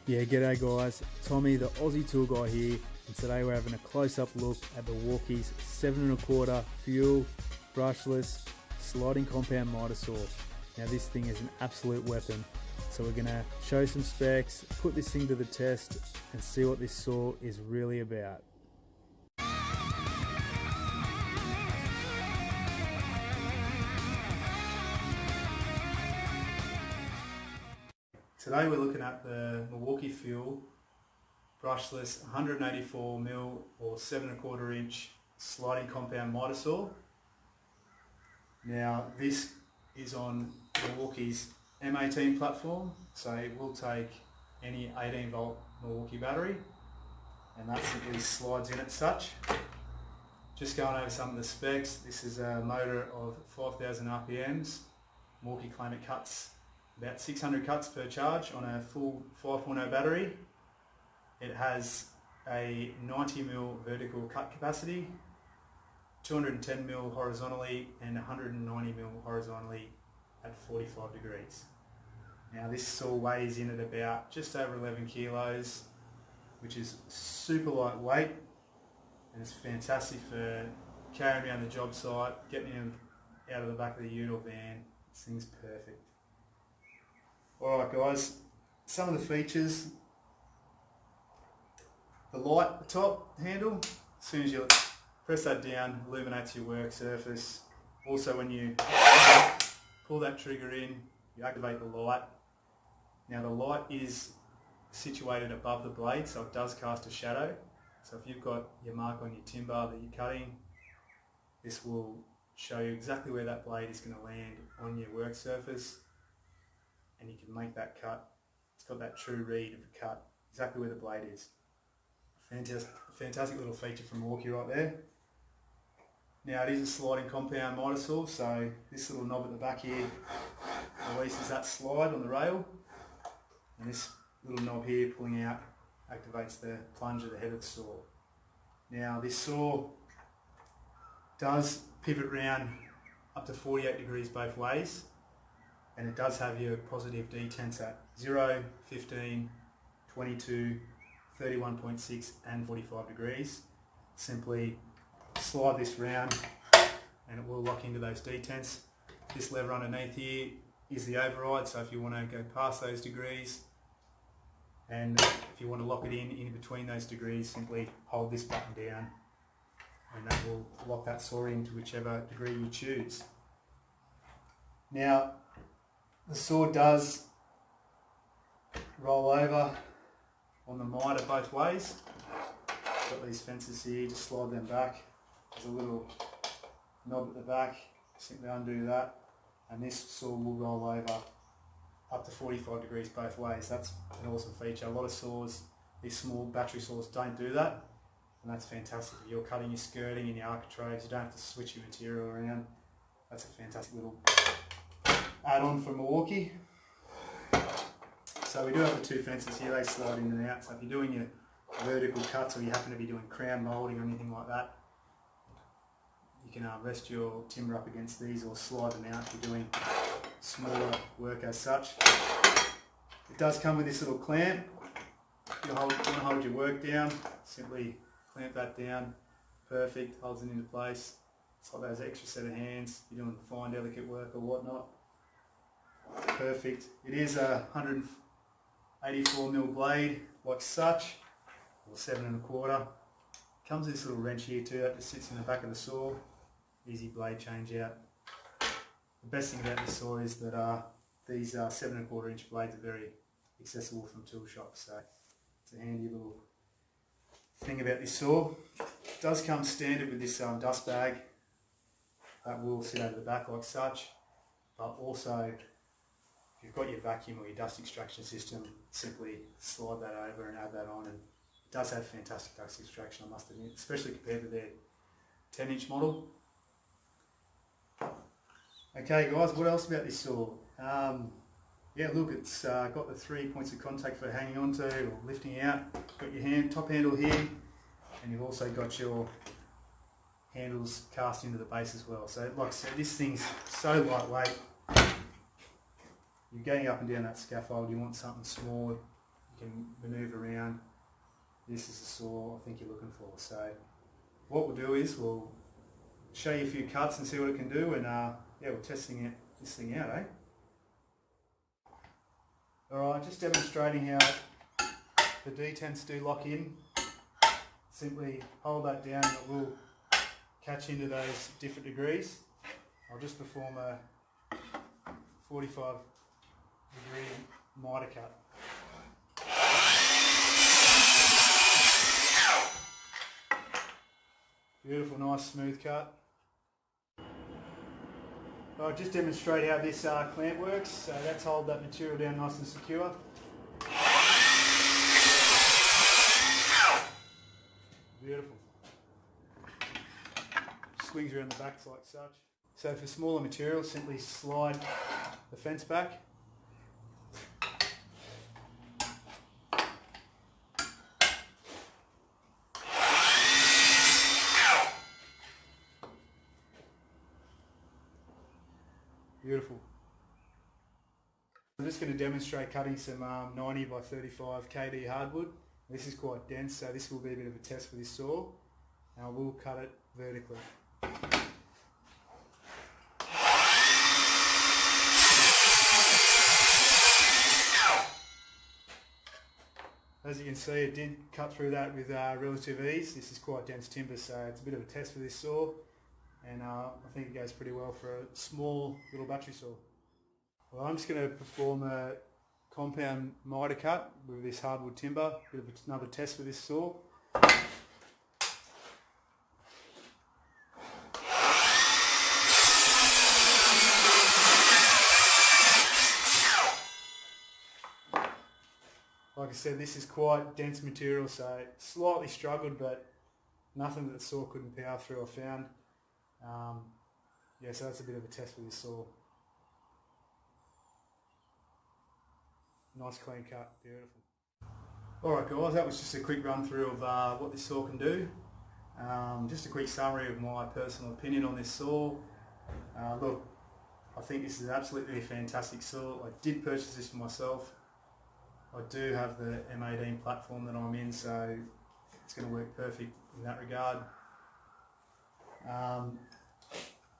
Yeah, g'day guys, Tommy the Aussie tool guy here, and today we're having a close-up look at Milwaukee's 7 1/4 fuel brushless sliding compound miter saw. Now this thing is an absolute weapon, so we're going to show some specs, put this thing to the test and see what this saw is really about. Today we're looking at the Milwaukee Fuel brushless 184mm or 7 1/4 inch sliding compound miter saw. Now this is on Milwaukee's M18 platform, so it will take any 18 volt Milwaukee battery, and that simply slides in as such. Just going over some of the specs, this is a motor of 5000 RPMs. Milwaukee claim it cuts about 600 cuts per charge on a full 5.0 battery. It has a 90mm vertical cut capacity, 210mm horizontally and 190mm horizontally at 45 degrees. Now this saw weighs in at about just over 11 kilos, which is super lightweight, and it's fantastic for carrying around the job site, getting in out of the back of the ute or van. This thing's perfect. Alright guys, some of the features. The light at the top handle, as soon as you press that down, illuminates your work surface. Also when you pull that trigger in, you activate the light. Now the light is situated above the blade, so it does cast a shadow. So if you've got your mark on your timber that you're cutting, this will show you exactly where that blade is going to land on your work surface, and you can make that cut. It's got that true read of the cut, exactly where the blade is. Fantastic little feature from Milwaukee right there. Now it is a sliding compound miter saw, so this little knob at the back here releases that slide on the rail, and this little knob here pulling out activates the plunge at the head of the saw. Now this saw does pivot round up to 48 degrees both ways, and it does have your positive detents at 0, 15, 22, 31.6 and 45 degrees. Simply slide this round and it will lock into those detents. This lever underneath here is the override, so if you want to go past those degrees, and if you want to lock it in between those degrees, simply hold this button down and that will lock that saw into whichever degree you choose. Now the saw does roll over on the miter both ways. Got these fences here, just slide them back. There's a little knob at the back, simply undo that, and this saw will roll over up to 45 degrees both ways. That's an awesome feature. A lot of saws, these small battery saws, don't do that, and that's fantastic. If you're cutting your skirting and your architraves, you don't have to switch your material around. That's a fantastic little add-on from Milwaukee. So we do have the two fences here, they slide in and out, so if you're doing your vertical cuts or you happen to be doing crown moulding or anything like that, you can rest your timber up against these or slide them out if you're doing smaller work as such. It does come with this little clamp. If you want to hold your work down, simply clamp that down. Perfect, holds it into place. It's like those extra set of hands if you're doing fine delicate work or whatnot. Perfect. It is a 184mm blade like such, or 7 1/4. Comes with this little wrench here too, that just sits in the back of the saw. Easy blade change out. The best thing about this saw is that these 7 1/4 inch blades are very accessible from tool shops, so it's a handy little thing about this saw. It does come standard with this dust bag that will sit over the back like such, but also if you've got your vacuum or your dust extraction system, simply slide that over and add that on, and it does have fantastic dust extraction, I must admit, especially compared to their 10-inch model. Okay guys, what else about this saw? Yeah, look, it's got the 3 points of contact for hanging onto or lifting out. Got your top handle here, and you've also got your handles cast into the base as well. So like I said, this thing's so lightweight. You're going up and down that scaffold, you want something small, you can manoeuvre around. This is the saw I think you're looking for. So what we'll do is we'll show you a few cuts and see what it can do, and yeah, we're testing this thing out, eh? Alright, just demonstrating how the detents do lock in. Simply hold that down and it will catch into those different degrees. I'll just perform a 45 degree mitre cut. Beautiful, nice smooth cut. I'll just demonstrate how this clamp works. So that's hold that material down nice and secure. Beautiful. Swings around the backs like such. So for smaller material, simply slide the fence back. Beautiful. I'm just going to demonstrate cutting some 90 by 35 kd hardwood. This is quite dense, so this will be a bit of a test for this saw. And I will cut it vertically. As you can see, it did cut through that with relative ease. This is quite dense timber, so it's a bit of a test for this saw. And I think it goes pretty well for a small little battery saw. Well, I'm just going to perform a compound mitre cut with this hardwood timber. Bit of another test for this saw. Like I said, this is quite dense material, so it slightly struggled, but nothing that the saw couldn't power through, I found. Yeah, so that's a bit of a test for this saw. Nice clean cut, beautiful. Alright guys, that was just a quick run through of what this saw can do. Just a quick summary of my personal opinion on this saw. Look, I think this is absolutely a fantastic saw. I did purchase this for myself. I do have the M18 platform that I'm in, so it's going to work perfect in that regard.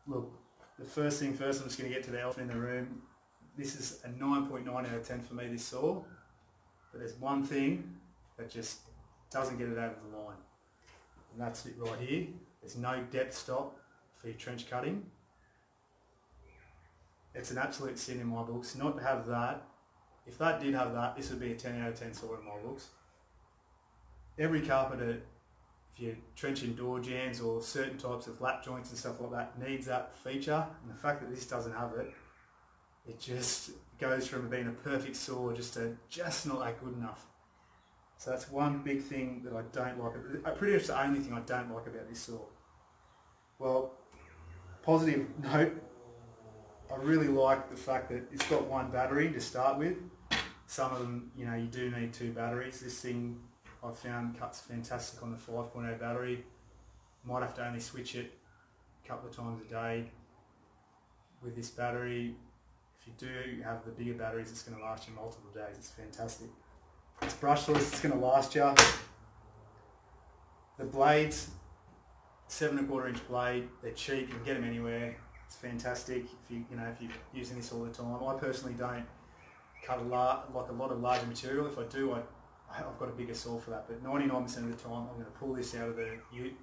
Look, the first thing first, I'm just going to get to the elephant in the room. This is a 9.9 out of 10 for me, this saw. But there's one thing that just doesn't get it over the line. And that's it right here. There's no depth stop for your trench cutting. It's an absolute sin in my books not to have that. If that did have that, this would be a 10 out of 10 saw in my books. Every carpenter, if you're trenching door jambs or certain types of lap joints and stuff like that, needs that feature. And the fact that this doesn't have it, it just goes from being a perfect saw just to just not that good enough. So that's one big thing that I don't like. Pretty much the only thing I don't like about this saw. Well, positive note, I really like the fact that it's got one battery to start with. Some of them, you know, you do need two batteries. This thing I've found cuts fantastic on the 5.0 battery. Might have to only switch it a couple of times a day. With this battery, if you do have the bigger batteries, it's going to last you multiple days. It's fantastic. It's brushless, it's going to last you. The blades, 7.25 inch blade, they're cheap, you can get them anywhere. It's fantastic if you're using this all the time. I personally don't cut a lot of larger material. If I do, I've got a bigger saw for that. But 99% of the time, I'm going to pull this out of the ute.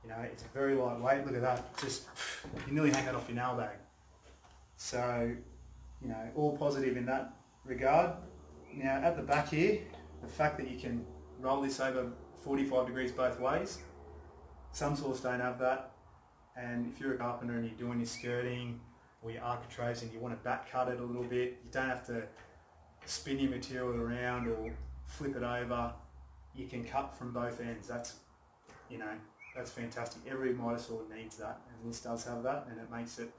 You know, it's very lightweight. Look at that. Just you nearly hang that off your nail bag. So, you know, all positive in that regard. Now at the back here, the fact that you can roll this over 45 degrees both ways. Some saws don't have that. And if you're a carpenter and you're doing your skirting or your architraves and you want to back cut it a little bit, you don't have to spin your material around or flip it over. You can cut from both ends. That's fantastic. Every mitre saw needs that, and this does have that, and it makes it,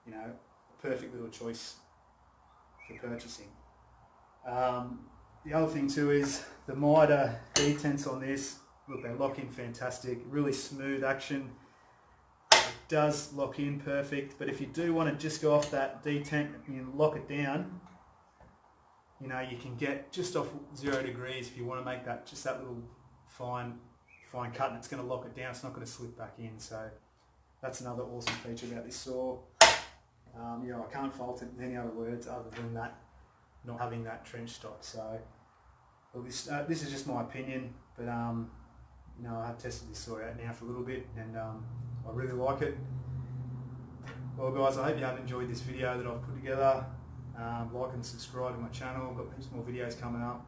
you know, a perfect little choice for purchasing. The other thing too is the mitre detents on this. Look, they lock in fantastic. Really smooth action. Does lock in perfect, but if you do want to just go off that detent and lock it down, you know, you can get just off 0 degrees if you want to make that, just that little fine cut, and it's going to lock it down. It's not going to slip back in. So that's another awesome feature about this saw. You know, I can't fault it in any other words other than that, not having that trench stop. So well, this is just my opinion, but you know, I have tested this saw out now for a little bit, and I really like it. Well guys, I hope you have enjoyed this video that I've put together. Like and subscribe to my channel. I've got heaps more videos coming up.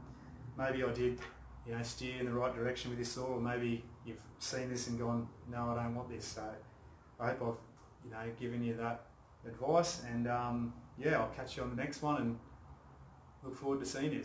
Maybe I did, you know, steer in the right direction with this saw, or maybe you've seen this and gone, no, I don't want this. So I hope I've, you know, given you that advice, and yeah, I'll catch you on the next one, and look forward to seeing you.